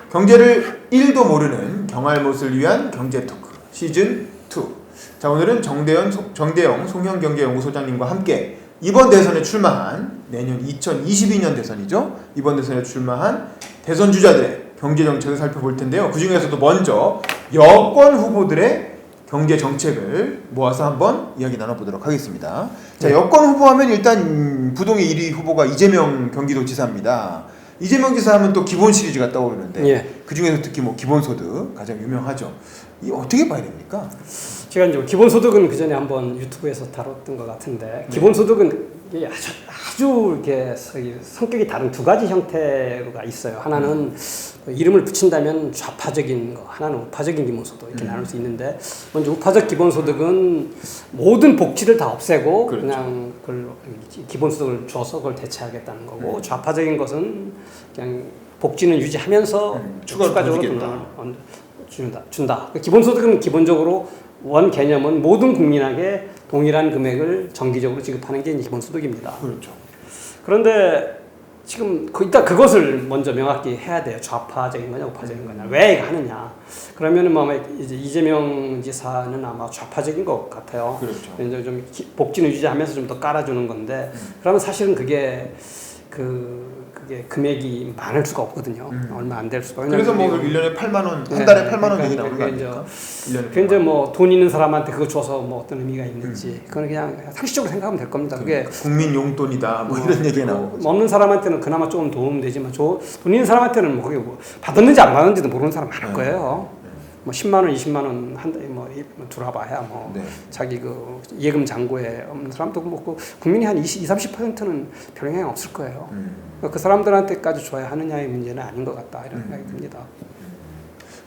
경제를 1도 모르는 경알못을 위한 경제 토크 시즌 2. 자, 오늘은 정대영 송영경제연구소장님과 함께 이번 대선에 출마한 내년 2022년 대선이죠. 이번 대선에 출마한 대선 주자들의 경제 정책을 살펴볼 텐데요. 그 중에서도 먼저 여권 후보들의 경제 정책을 모아서 한번 이야기 나눠보도록 하겠습니다. 자, 여권 후보하면 일단 부동의 1위 후보가 이재명 경기도지사입니다. 이재명 지사 하면 또 기본 시리즈가 떠오르는데 예. 그 중에서 특히 뭐 기본소득 가장 유명하죠. 이 어떻게 봐야 됩니까? 제가 이제 기본소득은 그 전에 한번 유튜브에서 다뤘던 것 같은데 기본소득은 이게 아주 이렇게 성격이 다른 두 가지 형태가 있어요. 하나는 이름을 붙인다면 좌파적인 거, 하나는 우파적인 기본소득 이렇게 나눌 수 있는데 먼저 우파적 기본소득은 모든 복지를 다 없애고 그렇죠. 그냥 그걸 기본소득을 줘서 그걸 대체하겠다는 거고 좌파적인 것은 그냥 복지는 유지하면서 추가적으로 돈을 준다. 기본소득은 기본적으로 원 개념은 모든 국민에게 동일한 금액을 정기적으로 지급하는 게 기본소득입니다. 그렇죠. 그런데 지금 일단 그것을 먼저 명확히 해야 돼요. 좌파적인 거냐, 우파적인 거냐. 왜 하느냐. 그러면은 뭐 이제 이재명 지사는 아마 좌파적인 것 같아요. 그렇죠. 이제 좀 복지는 유지하면서 좀 더 깔아주는 건데, 그러면 사실은 그게 금액이 많을 수가 없거든요. 얼마 안 될 수가. 그래서 뭐 1년에 8만 원, 한 달에 8만 원 얘기 나오는 거 아닙니까? 그 이제 뭐 돈 있는 사람한테 그거 줘서 뭐 어떤 의미가 있는지 그건 그냥 상식적으로 생각하면 될 겁니다. 그게 국민 용돈이다 뭐 이런 얘기가 나오고 없는 사람한테는 그나마 조금 도움 되지만 돈 있는 사람한테는 뭐 그게 뭐 받았는지 안 받았는지도 모르는 사람 많을 거예요. 뭐 10만 원, 20만 원 한 달에 뭐 들어봐야 뭐 자기 그 예금 잔고에 없는 사람도 뭐 국민이 한 30%는 별 영향 없을 거예요. 그 사람들한테까지 줘야 하느냐의 문제는 아닌 것 같다 이런 생각이 듭니다.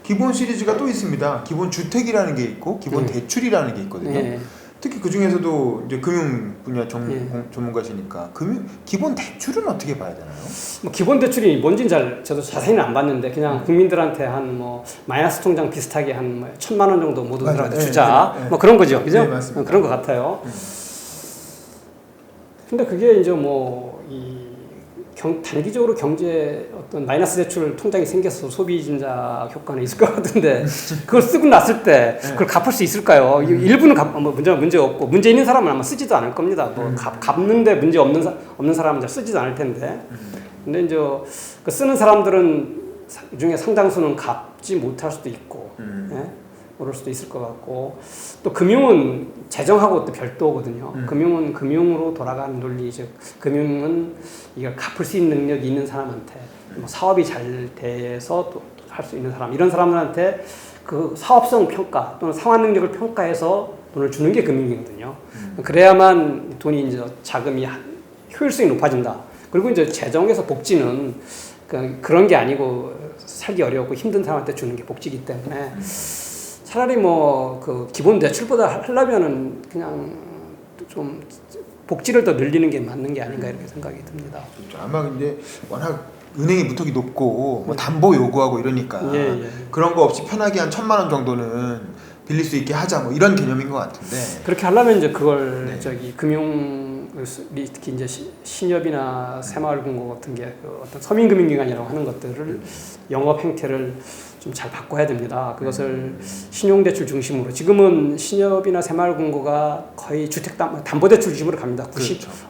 기본 시리즈가 또 있습니다. 기본 주택이라는 게 있고 기본 대출이라는 게 있거든요. 특히 그 중에서도 이제 금융 분야 전문가시니까 기본 대출은 어떻게 봐야 되나요? 뭐 기본 대출이 뭔지는 저도 자세히는 안 봤는데 그냥 국민들한테 한 뭐 마이너스 통장 비슷하게 한 1,000만 원 정도 모두들한테 주자 뭐 그런 거죠, 그죠? 맞습니다. 그런 것 같아요. 근데 그게 이제 뭐 단기적으로 경제 어떤 마이너스 대출 통장이 생겨서 소비 진작 효과는 있을 것 같은데 그걸 쓰고 났을 때 그걸 갚을 수 있을까요? 일부는 문제 없고 문제 있는 사람은 아마 쓰지도 않을 겁니다. 뭐 갚는데 문제 없는 사람은 쓰지도 않을 텐데. 근데 이제 그 쓰는 사람들은 중에 상당수는 갚지 못할 수도 있고, 모를 수도 있을 것 같고, 또 금융은 재정하고 또 별도거든요. 금융은 금융으로 돌아가는 논리, 즉 금융은 이걸 갚을 수 있는 능력이 있는 사람한테, 뭐 사업이 잘 돼서 또 할 수 있는 사람, 이런 사람들한테 그 사업성 평가 또는 상환 능력을 평가해서 돈을 주는 게 금융이거든요. 그래야만 돈이 이제 자금이 효율성이 높아진다. 그리고 이제 재정에서 복지는 그런 게 아니고 살기 어렵고 힘든 사람한테 주는 게 복지이기 때문에 차라리 뭐 그 기본 대출보다 하려면은 그냥 좀 복지를 더 늘리는 게 맞는 게 아닌가 이렇게 생각이 듭니다. 그렇죠. 아마 근데 워낙 은행이 무턱이 높고 뭐 담보 요구하고 이러니까 그런 거 없이 편하게 한 1,000만 원 정도는 빌릴 수 있게 하자 뭐 이런 개념인 것 같은데 그렇게 하려면 이제 그걸 특히 이제 신협이나 새마을금고 같은 게 어떤 서민금융기관이라고 하는 것들을 영업 행태를 좀 잘 바꿔야 됩니다. 그것을 신용대출 중심으로 지금은 신협이나 새마을금고가 거의 담보대출 중심으로 갑니다.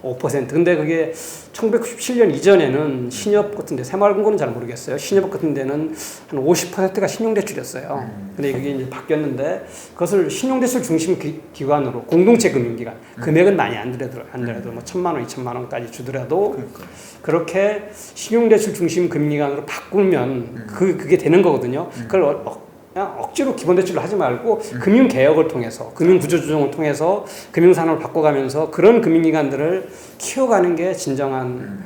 95%. 근데 그게 1997년 이전에는 신협 같은데 새마을금고는 잘 모르겠어요. 신협 같은 데는 한 50%가 신용대출이었어요. 근데 그게 이제 바뀌었는데 그것을 신용대출 중심 기관으로 공동체 금융기관 금액은 많이 안 들어도 뭐 1,000만 원, 2,000만 원까지 주더라도 그렇게 신용대출 중심 금융기관으로 바꾸면 그게 되는 거거든요. 그걸 그냥 억지로 기본대출을 하지 말고 금융개혁을 통해서 금융구조조정을 통해서 금융산업을 바꿔가면서 그런 금융기관들을 키워가는 게 진정한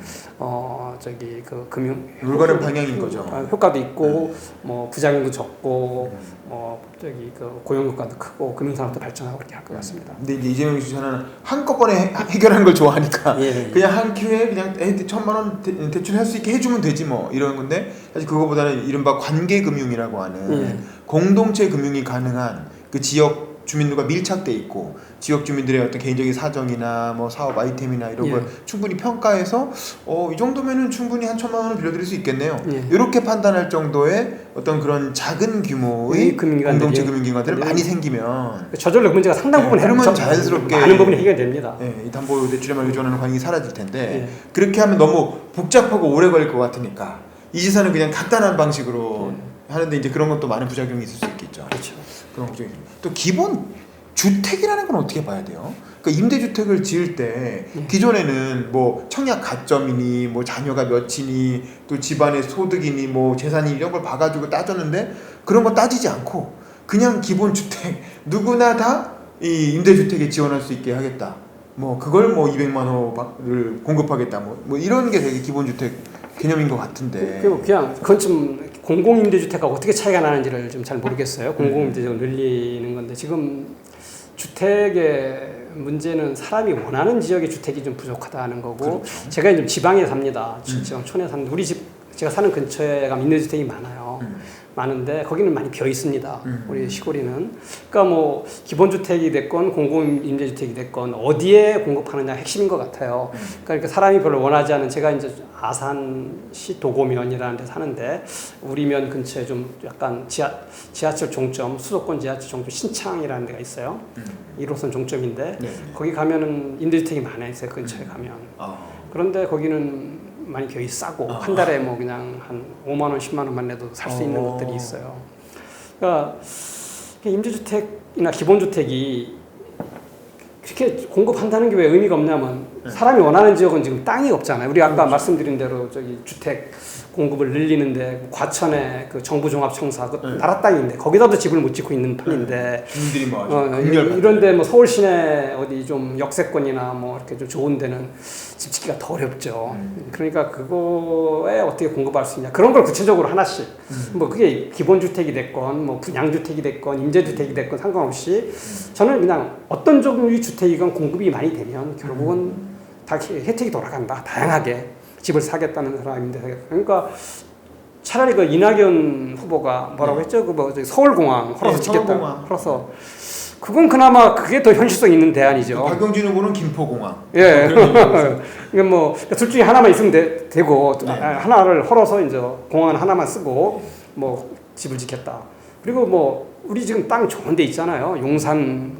금융 올바른 방향인 거죠. 효과도 있고 뭐 부작용도 적고 고용 효과도 크고 금융산업도 발전하고 그렇게 할 것 같습니다. 근데 이제 이재명 지사는 한꺼번에 해결하는 걸 좋아하니까 그냥 한 큐에 그냥 1,000만 원 대출할 수 있게 해주면 되지 뭐 이런 건데 사실 그거보다는 이른바 관계금융이라고 하는 공동체 금융이 가능한 그 지역 주민들과 밀착돼 있고 지역 주민들의 어떤 개인적인 사정이나 뭐 사업 아이템이나 이런 걸 충분히 평가해서 이 정도면은 충분히 한 1,000만 원을 빌려드릴 수 있겠네요. 이렇게 판단할 정도의 어떤 그런 작은 규모의 공동체 금융기관들이 많이 생기면 저절로 문제가 상당 부분 그러면 자연스럽게 많은 부분이 해결됩니다. 이 담보대출에만 의존하는 관행이 사라질 텐데 그렇게 하면 너무 복잡하고 오래 걸릴 것 같으니까 이지사는 그냥 간단한 방식으로 하는데 이제 그런 것도 많은 부작용이 있을 수 있겠죠. 그렇죠. 그런 걱정이 듭니다. 또 기본 주택이라는 건 어떻게 봐야 돼요? 그러니까 임대주택을 지을 때 기존에는 뭐 청약 가점이니 뭐 자녀가 몇이니 또 집안의 소득이니 뭐 재산이 이런 걸 봐가지고 따졌는데 그런 거 따지지 않고 그냥 기본 주택 누구나 다 이 임대주택에 지원할 수 있게 하겠다. 뭐 그걸 뭐 200만 호를 공급하겠다. 뭐 이런 게 되게 기본 주택 개념인 것 같은데. 그냥 그건 좀 공공임대주택하고 어떻게 차이가 나는지를 좀 잘 모르겠어요. 공공임대주택을 늘리는 건데 지금 주택의 문제는 사람이 원하는 지역의 주택이 좀 부족하다는 거고 그렇죠. 제가 이제 지방에 삽니다. 지방촌에 삽니다. 우리 집 제가 사는 근처에 가면 임대주택이 많아요. 많은데 거기는 많이 비어 있습니다. 우리 시골이는. 그러니까 뭐 기본주택이 됐건 공공임대주택이 됐건 어디에 공급하느냐 핵심인 것 같아요. 그러니까 사람이 별로 원하지 않은 제가 이제 아산시 도고면이라는 데 사는데 우리 면 근처에 좀 약간 지하철 종점 수도권 지하철 종점 신창이라는 데가 있어요. 1호선 종점인데 거기 가면은 임대주택이 많아요. 근처에 가면. 그런데 거기는 많이 거의 싸고 한 달에 뭐 그냥 한 5만 원, 10만 원만 내도 살 수 있는 것들이 있어요. 그러니까 임대주택이나 기본주택이 그렇게 공급한다는 게 왜 의미가 없냐면 사람이 원하는 지역은 지금 땅이 없잖아요. 우리 아까 말씀드린 대로 저기 주택 공급을 늘리는데 과천에 그 정부종합청사 그 나라 땅인데 거기다도 집을 못 짓고 있는 판인데 주민들이 뭐 이런데 뭐 서울 시내 어디 좀 역세권이나 뭐 이렇게 좀 좋은 데는 집 짓기가 더 어렵죠. 그러니까 그거에 어떻게 공급할 수 있냐 그런 걸 구체적으로 하나씩 뭐 그게 기본주택이 됐건 뭐 분양주택이 됐건 임대주택이 됐건 상관없이 저는 그냥 어떤 종류의 주택이건 공급이 많이 되면 결국은 다 혜택이 돌아간다. 다양하게 집을 사겠다는 사람인데 그러니까 차라리 그 이낙연 후보가 뭐라고 했죠? 그 뭐 서울공항 헐어서 짓겠다. 헐어서 그건 그나마 그게 더 현실성 있는 대안이죠. 박용진 후보는 김포공항. 예. 그러니까 뭐 둘 중에 하나만 있으면 되고 하나를 헐어서 이제 공항 하나만 쓰고 뭐 집을 짓겠다. 그리고 뭐 우리 지금 땅 좋은 데 있잖아요. 용산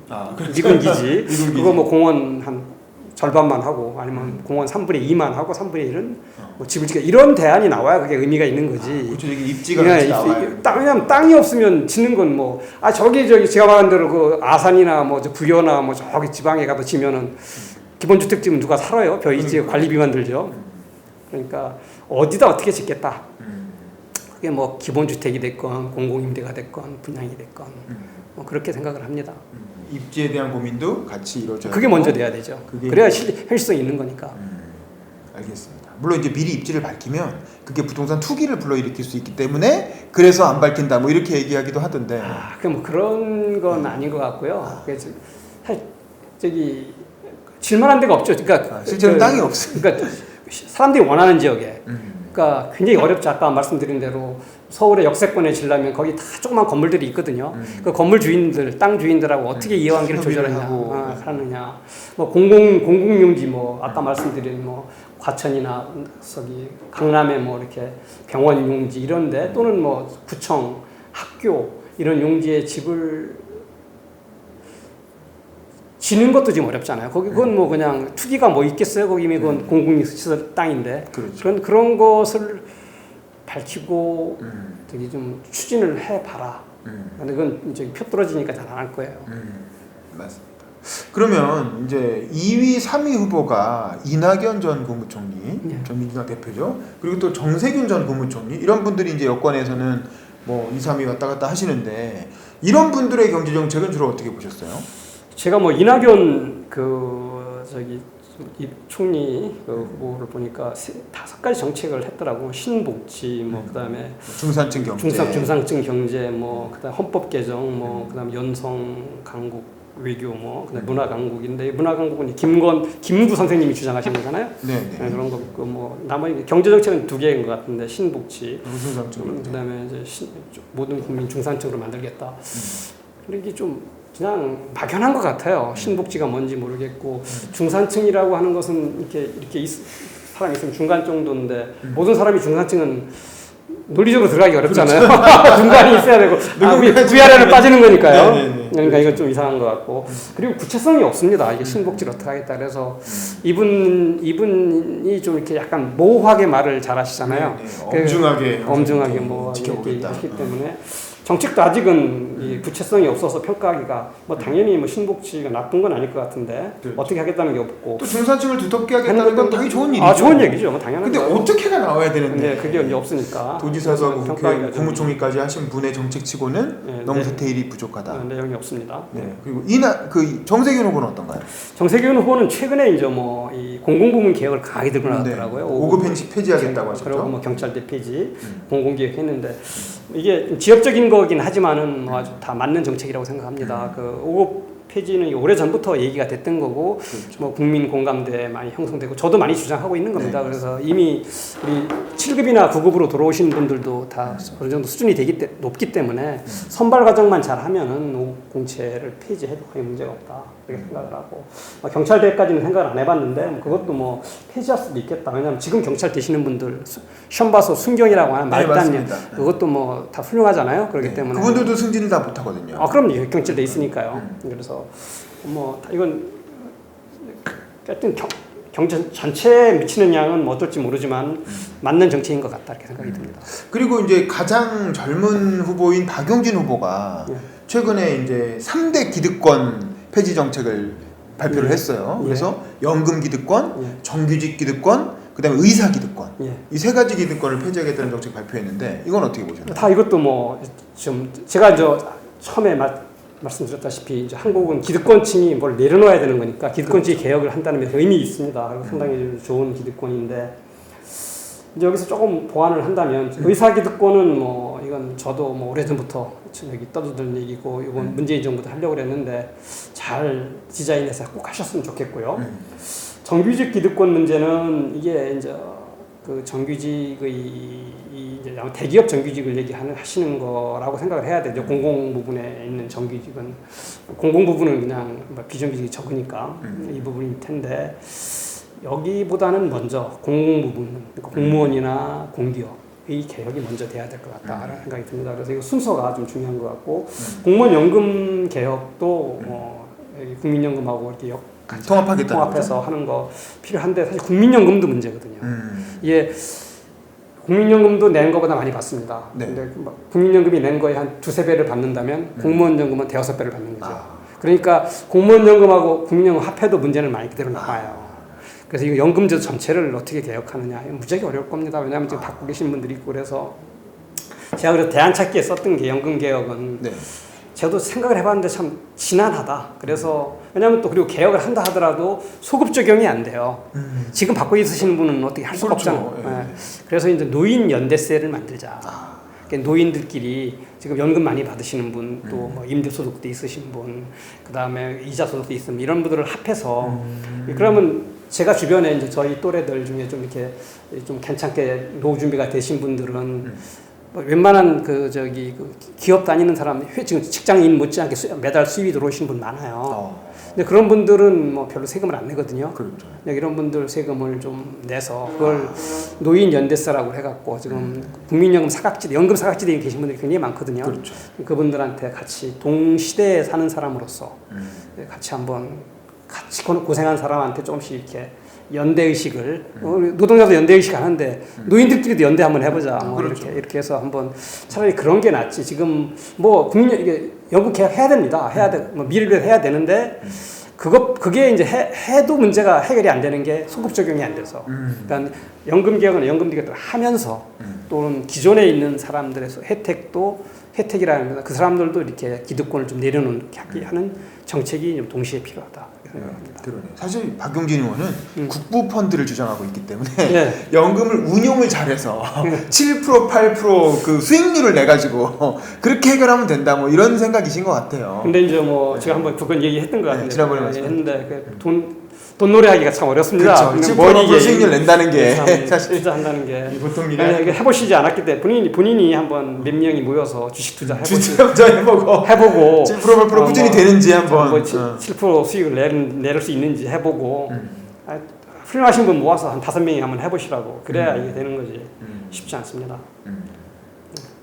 미군 기지. 그거 뭐 공원 한 절반만 하고 아니면 공원 3분의 2만 하고 3분의 1은 뭐 집을 짓게 이런 대안이 나와야 그게 의미가 있는 거지. 그렇죠. 이게 입지가 같이 나와요. 왜냐면 땅이 없으면 짓는 건 뭐 저기 제가 말한 대로 그 아산이나 뭐 부여나 뭐 저기 지방에 가서 지면은 기본주택 지금 누가 살아요? 벼이지 관리비만 들죠. 그러니까 어디다 어떻게 짓겠다. 그게 뭐 기본주택이 됐건 공공임대가 됐건 분양이 됐건 뭐 그렇게 생각을 합니다. 입지에 대한 고민도 같이 이루어져야 그게 먼저 돼야 되죠. 그래야 현실성이 있는 거니까. 알겠습니다. 물론 이제 미리 입지를 밝히면 그게 부동산 투기를 불러일으킬 수 있기 때문에 그래서 안 밝힌다 뭐 이렇게 얘기하기도 하던데. 뭐 그런 건 아닌 것 같고요. 그래서 저기 질만한 데가 없죠. 그러니까 실제로 땅이 없어요. 그러니까 사람들이 원하는 지역에. 그러니까 굉장히 어렵죠. 아까 말씀드린 대로 서울의 역세권에 지려면 거기 다 조그만 건물들이 있거든요. 그 건물 주인들, 땅 주인들하고 어떻게 이해관계를 하느냐. 뭐 공공용지 뭐 아까 말씀드린 뭐 과천이나 저기 강남에 뭐 이렇게 병원 용지 이런데 또는 뭐 구청, 학교 이런 용지에 집을 지는 것도 지금 어렵잖아요. 그건 뭐 그냥 투기가 뭐 있겠어요. 거기 그건 공공시설 땅인데 그렇죠. 그런 것을 밝히고 되게 좀 추진을 해봐라. 근데 그건 이제 표 떨어지니까 잘 안 할 거예요. 맞습니다. 그러면 이제 2위, 3위 후보가 이낙연 전 국무총리, 전 민주당 대표죠. 그리고 또 정세균 전 국무총리 이런 분들이 이제 여권에서는 뭐 2, 3위 왔다 갔다 하시는데 이런 분들의 경제 정책은 주로 어떻게 보셨어요? 제가 뭐 이낙연 이 총리 후보를 보니까 5가지 정책을 했더라고. 신복지, 뭐 그다음에 중산층 경제, 중산층 경제, 뭐 그다음 헌법 개정, 뭐 그다음 연성 강국 외교, 뭐 그다음 문화 강국인데 문화 강국은 김구 선생님이 주장하신 거잖아요. 네, 그런 거 있고 뭐 나머지 경제 정책은 2개인 것 같은데 신복지, 그다음에 이제 모든 국민 중산층으로 만들겠다. 이게 좀 그냥 막연한 것 같아요. 신복지가 뭔지 모르겠고 중산층이라고 하는 것은 이렇게 사람이 있으면 중간 정도인데 모든 사람이 중산층은 논리적으로 들어가기 어렵잖아요. 중간이 있어야 되고 위아래로 빠지는 거니까요. 네네네. 그러니까 이건 좀 이상한 것 같고 그리고 구체성이 없습니다. 이게 신복지를 어떻게 하겠다 그래서 이분이 좀 이렇게 약간 모호하게 말을 잘하시잖아요. 엄중하게 뭐 이렇게 하기 때문에 정책도 아직은 이 구체성이 없어서 평가하기가 뭐 당연히 뭐 신복지가 나쁜 건 아닐 것 같은데 그렇죠. 어떻게 하겠다는 게 없고 또 중산층을 두텁게 하겠다는 건 당연히 좋은 일이죠. 좋은 얘기죠. 뭐 당연한. 근데 어떻게가 나와야 되는데 네, 그게 이제 없으니까 도지사도 국회 국무총리까지 하신 분의 정책치고는 너무 디테일이 부족하다. 내용이 없습니다. 네. 그리고 그 정세균 후보는 어떤가요? 정세균 후보는 최근에 이제 뭐 이 공공부문 개혁을 강하게 들고 나왔더라고요. 5급 폐지하겠다고 하셨죠. 그리고 뭐 경찰대 폐지, 공공개혁 했는데 이게 지역적인 거긴 하지만은 뭐 아주 다 맞는 정책이라고 생각합니다. 그 5급 폐지는 오래 전부터 얘기가 됐던 거고, 그렇죠. 뭐 국민 공감대 많이 형성되고 저도 많이 주장하고 있는 겁니다. 네. 그래서 이미 우리 7급이나 9급으로 들어오신 분들도 다 어느 정도 수준이 높기 때문에 선발 과정만 잘하면은 5급 공채를 폐지해도 거의 문제가 없다 그렇게 생각을 하고 경찰대까지는 생각을 안 해봤는데 그것도 뭐 폐지할 수도 있겠다. 왜냐하면 지금 경찰 되시는 분들 시험 봐서 순경이라고 하는 말단님 그것도 뭐 다 훌륭하잖아요. 그렇기 때문에 그분들도 승진을 다 못하거든요. 그럼요. 경찰대 있으니까요. 그래서 뭐 이건 하여튼 경제 전체에 미치는 양은 뭐 어떨지 모르지만 맞는 정책인 것 같다 이렇게 생각이 듭니다. 그리고 이제 가장 젊은 후보인 박용진 후보가 최근에 이제 3대 기득권 폐지 정책을 발표를 했어요. 그래서 연금 기득권, 정규직 기득권, 그다음에 의사 기득권 이 세 가지 기득권을 폐지하겠다는 정책 발표했는데 이건 어떻게 보셨나요? 다 이것도 뭐 좀 제가 이제 처음에 말씀드렸다시피 이제 한국은 기득권층이 뭘 내려놓아야 되는 거니까 기득권층이 개혁을 한다는 데 의미 있습니다. 그리고 상당히 좋은 기득권인데 이제 여기서 조금 보완을 한다면 의사 기득권은 뭐 이건 저도 뭐 오래전부터 여기 떠드는 얘기고 이건 문재인 정부도 하려고 그랬는데 잘 디자인해서 꼭 하셨으면 좋겠고요. 정규직 기득권 문제는 이게 이제 그 정규직의 이제 대기업 정규직을 얘기하시는 거라고 생각을 해야 되죠. 공공 부분에 있는 정규직은 공공 부분은 그냥 비정규직이 적으니까 이 부분일 텐데 여기보다는 먼저 공공 부분, 그러니까 공무원이나 공기업의 개혁이 먼저 돼야 될 것 같다라는 생각이 듭니다. 그래서 이거 순서가 좀 중요한 것 같고 공무원 연금 개혁도 국민연금하고 이렇게 통합해서 하는 거 필요한데 사실 국민연금도 문제거든요. 이게 국민연금도 낸 거보다 많이 받습니다. 근데 국민연금이 낸 거에 한 2-3배를 받는다면 공무원연금은 5-6배를 받는 거죠. 그러니까 공무원연금하고 국민연금 합해도 문제는 많이 그대로 남아요. 그래서 이거 연금제 전체를 어떻게 개혁하느냐 무지하게 어려울 겁니다. 왜냐하면 지금 받고 계신 분들이 있고 그래서 제가 그래서 대안찾기에 썼던 게 연금 개혁은 저도 생각을 해봤는데 참 지난하다. 그래서 왜냐하면 또 그리고 개혁을 한다 하더라도 소급 적용이 안 돼요. 지금 받고 있으시는 분은 어떻게 할 수가 없잖아요. 그래서 이제 노인 연대세를 만들자. 그러니까 노인들끼리 지금 연금 많이 받으시는 분, 또 뭐 임대소득도 있으신 분, 그 다음에 이자 소득도 있으면 이런 분들을 합해서 그러면 제가 주변에 이제 저희 또래들 중에 좀 이렇게 좀 괜찮게 노후 준비가 되신 분들은 웬만한 그 기업 다니는 사람 지금 직장인 못지않게 매달 수입이 들어오시는 분 많아요. 근데 그런 분들은 뭐 별로 세금을 안 내거든요. 그렇죠. 이런 분들 세금을 좀 내서 그걸 노인 연대세라고 해갖고 지금 국민연금 사각지대, 연금 사각지대에 계신 분들이 굉장히 많거든요. 그렇죠. 그분들한테 같이 동시대에 사는 사람으로서 같이 한번 같이 고생한 사람한테 조금씩 이렇게 연대의식을 노동자도 연대의식 하는데 노인들끼리도 연대 한번 해보자. 뭐 그렇죠. 이렇게 해서 한번 차라리 그런 게 낫지. 지금 뭐 이게 연금 개혁 해야 됩니다. 해야 돼. 뭐 미래를 해야 되는데 그게 이제 해도 문제가 해결이 안 되는 게 소급 적용이 안 돼서. 그러니까 연금 개혁은 연금 개혁을 하면서 또는 기존에 있는 사람들의 혜택이라는 그 사람들도 이렇게 기득권을 좀 내려놓게 하는 정책이 좀 동시에 필요하다. 그러네. 사실 박용진 의원은 국부 펀드를 주장하고 있기 때문에 연금을 운용을 잘해서 7% 8% 그 수익률을 내 가지고 그렇게 해결하면 된다 뭐 이런 생각이신 것 같아요. 근데 이제 뭐 제가 한번 그건 얘기했던 것 같은데 지난번에 했는데 돈 돈노래하기가 참 어렵습니다. 그렇죠. 10% 수익률 낸다는 게 사실 투자한다는 게 보통 일이 이게 해보시지 않았기 때문에 본인이 한번 몇 명이 모여서 주식 투자 해보고 7% 꾸준히 되는지 한번 7% 수익을 낼 수 있는지 해보고 훌륭하신 분 모아서 한 5명이 한번 해보시라고 그래야 이게 되는 거지. 쉽지 않습니다.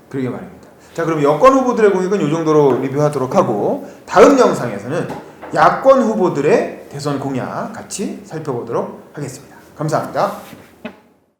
그러게 말입니다. 자, 그럼 여권 후보들의 공약은 이 정도로 리뷰하도록 하고 다음 영상에서는 야권 후보들의 대선 공약 같이 살펴보도록 하겠습니다. 감사합니다.